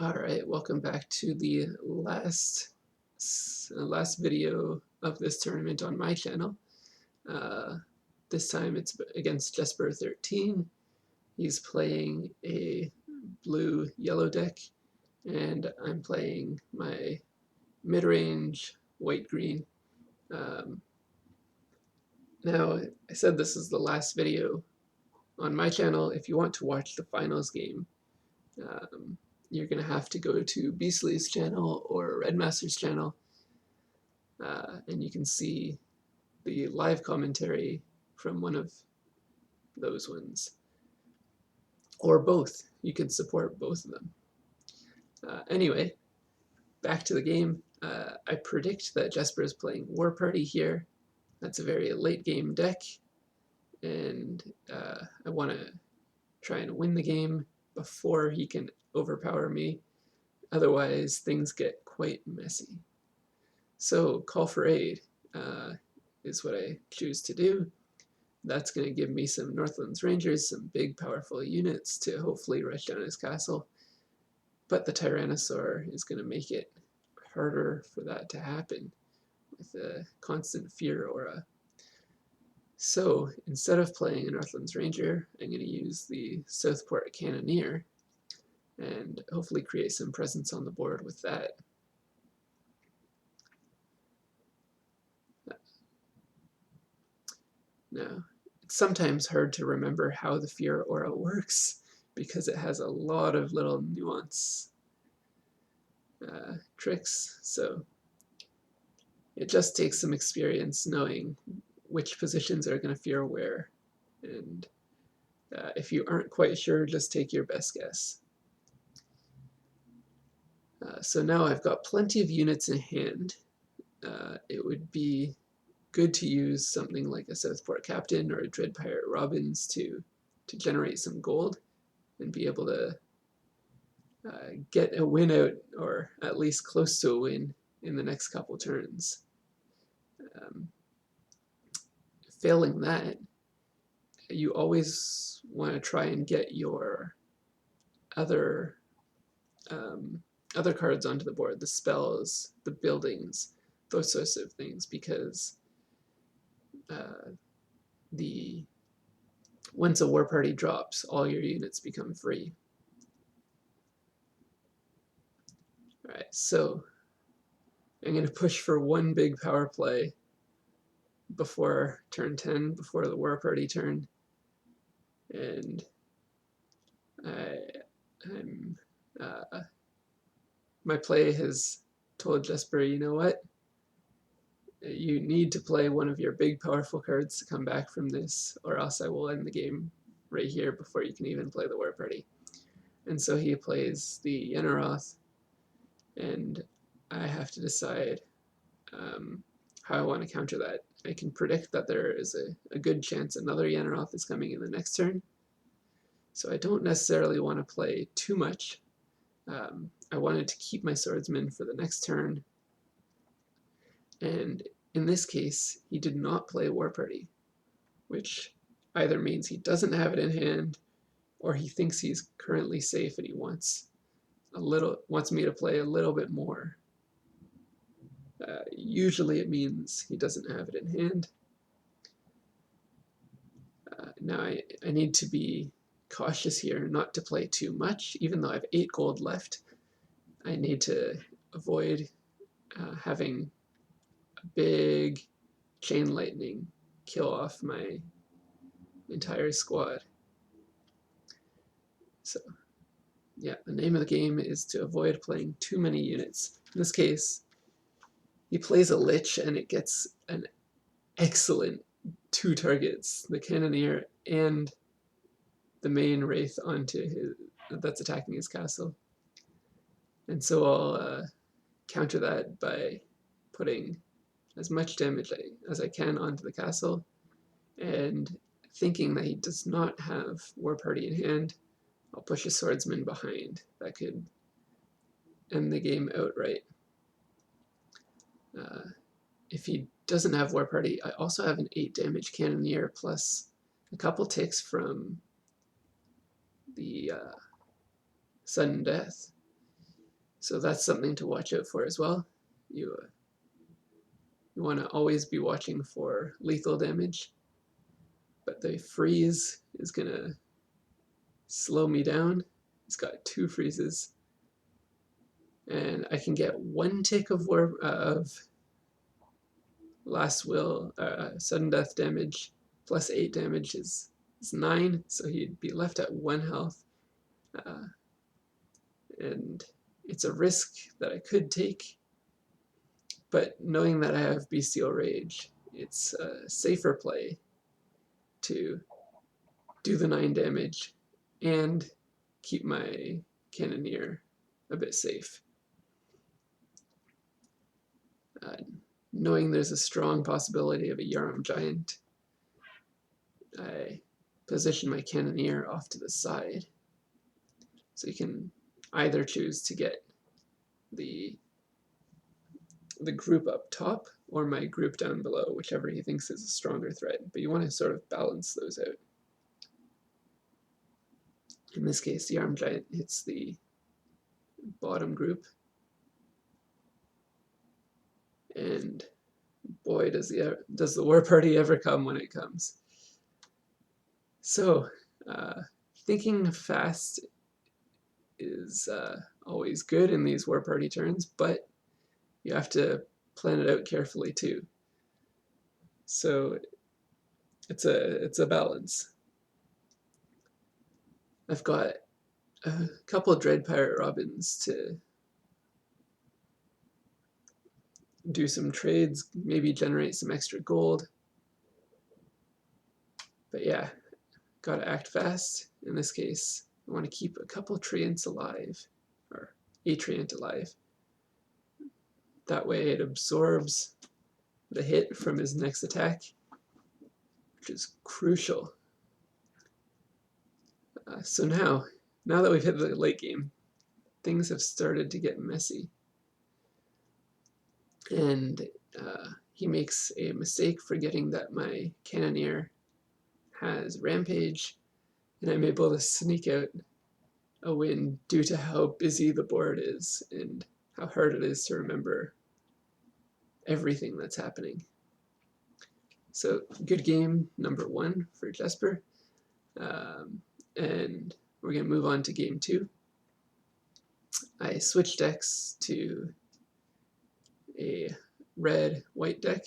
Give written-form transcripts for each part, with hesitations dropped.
Alright, welcome back to the last video of this tournament on my channel. Uh, this time it's against Jesper 13. He's playing a blue-yellow deck, and I'm playing my mid-range white-green. Now, I said this is the last video on my channel. If you want to watch the finals game, you're going to have to go to Beastly's channel or Redmaster's channel, and you can see the live commentary from one of those ones. Or both. You can support both of them. Anyway, back to the game. I predict that Jesper is playing War Party here. That's a very late game deck, and I want to try and win the game before he can overpower me. Otherwise, things get quite messy. So, call for aid is what I choose to do. That's going to give me some Northlands Rangers, some big powerful units to hopefully rush down his castle. But the Tyrannosaur is going to make it harder for that to happen with a constant fear aura. So instead of playing a Northlands Ranger, I'm going to use the Southport Cannoneer and hopefully create some presence on the board with that. Now, it's sometimes hard to remember how the fear aura works because it has a lot of little nuance tricks, so it just takes some experience knowing which positions are going to fear where, and if you aren't quite sure, just take your best guess. So now I've got plenty of units in hand. It would be good to use something like a Southport Captain or a Dread Pirate Robbins to generate some gold and be able to get a win out, or at least close to a win, in the next couple turns. Failing that, you always want to try and get your other cards onto the board, the spells, the buildings, those sorts of things, because once a war party drops, all your units become free. Alright, so I'm going to push for one big power play before turn 10, before the war party turn, and my play has told Jesper, you know what? You need to play one of your big powerful cards to come back from this, or else I will end the game right here before you can even play the war party. And so he plays the Yenneroth, and I have to decide how I want to counter that. I can predict that there is a good chance another Yenneroth is coming in the next turn, so I don't necessarily want to play too much. I wanted to keep my swordsman for the next turn, and in this case, he did not play War Party, which either means he doesn't have it in hand, or he thinks he's currently safe and he wants me to play a little bit more. Usually it means he doesn't have it in hand. Now I need to be cautious here not to play too much. Even though I have 8 gold left, I need to avoid having a big chain lightning kill off my entire squad. So yeah, the name of the game is to avoid playing too many units. In this case, he plays a Lich and it gets an excellent 2 targets, the Cannoneer and the main Wraith that's attacking his castle. And so I'll counter that by putting as much damage as I can onto the castle, and thinking that he does not have War Party in hand, I'll push a swordsman behind. That could end the game outright. If he doesn't have War Party, I also have an 8 damage Cannoneer plus a couple ticks from the sudden death. So that's something to watch out for as well. You want to always be watching for lethal damage, but the freeze is going to slow me down. He's got 2 freezes, and I can get 1 tick of last will, sudden death damage, plus 8 damage is 9, so he'd be left at 1 health. And it's a risk that I could take, but knowing that I have Bestial Rage, it's a safer play to do the 9 damage and keep my Cannoneer a bit safe. Knowing there's a strong possibility of a Yarm Giant, I position my Cannoneer off to the side. So you can either choose to get the group up top or my group down below, whichever he thinks is a stronger threat. But you want to sort of balance those out. In this case, the Yarm Giant hits the bottom group. And boy, does the war party ever come when it comes. So, thinking fast is always good in these war party turns, but you have to plan it out carefully too. So it's a balance. I've got a couple of Dread Pirate Robins to do some trades, maybe generate some extra gold. But yeah, gotta act fast. In this case, I want to keep a couple Treants alive, or a Treant alive. That way it absorbs the hit from his next attack, which is crucial. So now that we've hit the late game, things have started to get messy. And he makes a mistake forgetting that my Cannoneer has Rampage, and I'm able to sneak out a win due to how busy the board is and how hard it is to remember everything that's happening. So good game number 1 for Jesper. And we're going to move on to game 2. I switched decks to a red-white deck.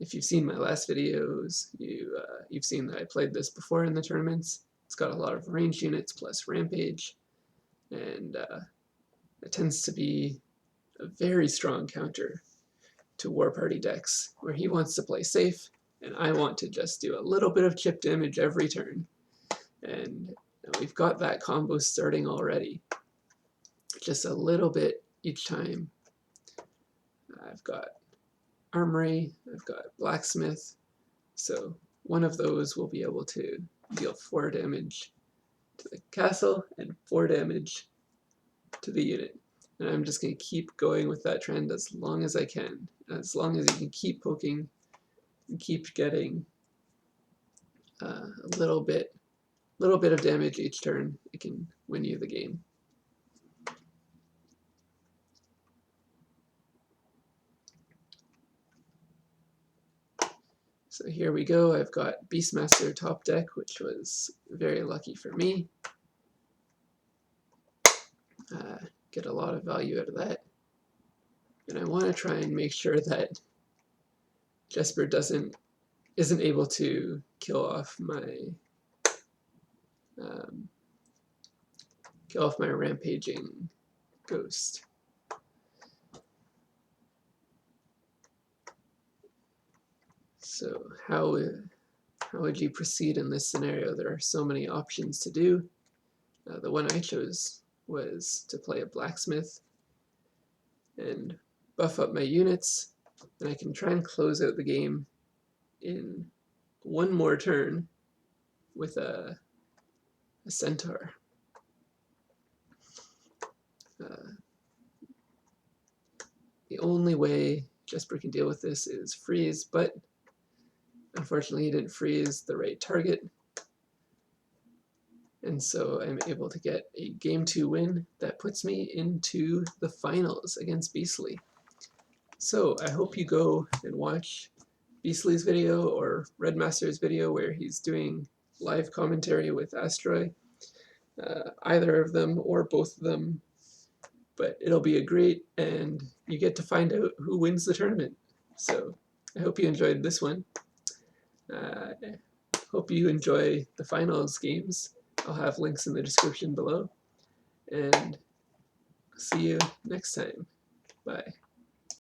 If you've seen my last videos, you've seen that I played this before in the tournaments. It's got a lot of range units plus Rampage, and it tends to be a very strong counter to War Party decks, where he wants to play safe, and I want to just do a little bit of chip damage every turn. And we've got that combo starting already. Just a little bit each time. I've got Armory, I've got Blacksmith, so one of those will be able to deal 4 damage to the castle and 4 damage to the unit. And I'm just going to keep going with that trend as long as I can. As long as you can keep poking and keep getting a little bit of damage each turn, it can win you the game. So here we go. I've got Beastmaster top deck, which was very lucky for me. Get a lot of value out of that. And I want to try and make sure that Jesper isn't able to kill off my rampaging ghost. So how would you proceed in this scenario? There are so many options to do. The one I chose was to play a Blacksmith and buff up my units, and I can try and close out the game in 1 more turn with a Centaur. The only way Jesper can deal with this is freeze, but unfortunately he didn't freeze the right target. And so I'm able to get a Game 2 win that puts me into the finals against Beastly. So I hope you go and watch Beastly's video or Redmaster's video where he's doing live commentary with Asteroid. Either of them or both of them. But it'll be a great, and you get to find out who wins the tournament. So I hope you enjoyed this one. Hope you enjoy the finals games. I'll have links in the description below. And see you next time. Bye.